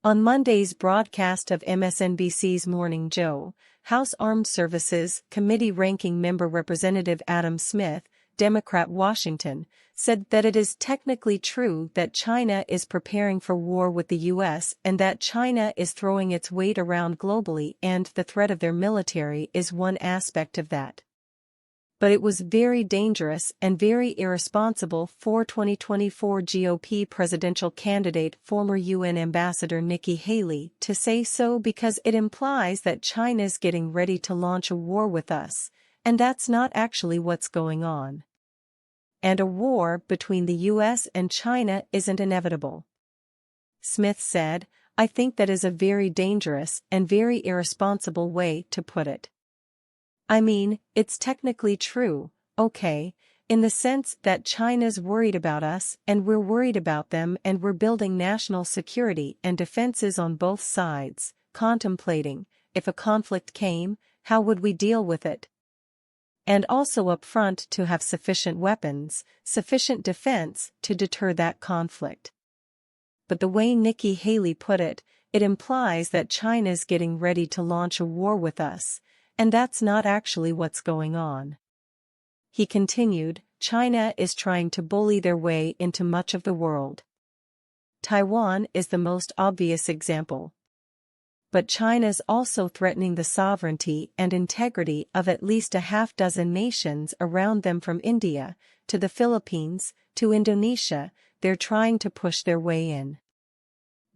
On Monday's broadcast of MSNBC's Morning Joe, House Armed Services Committee Ranking Member Representative Adam Smith, Democrat Washington, said that it is technically true that China is preparing for war with the U.S. and that China is throwing its weight around globally and the threat of their military is one aspect of that. But it was very dangerous and very irresponsible for 2024 GOP presidential candidate former UN Ambassador Nikki Haley to say so because it implies that China's getting ready to launch a war with us, and that's not actually what's going on. And a war between the US and China isn't inevitable. Smith said, "I think that is a very dangerous and very irresponsible way to put it. I mean, it's technically true, okay, in the sense that China's worried about us and we're worried about them and we're building national security and defenses on both sides, contemplating, if a conflict came, how would we deal with it? And also up front to have sufficient weapons, sufficient defense to deter that conflict." But the way Nikki Haley put it, it implies that China's getting ready to launch a war with us, and that's not actually what's going on. He continued, "China is trying to bully their way into much of the world. Taiwan is the most obvious example. But China's also threatening the sovereignty and integrity of at least a half dozen nations around them from India, to the Philippines, to Indonesia. They're trying to push their way in.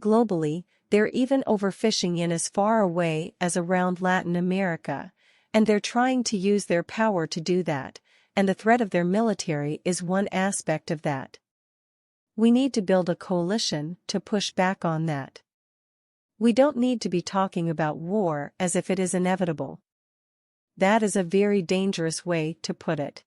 Globally, they're even overfishing in as far away as around Latin America, and they're trying to use their power to do that, and the threat of their military is one aspect of that. We need to build a coalition to push back on that. We don't need to be talking about war as if it is inevitable. That is a very dangerous way to put it."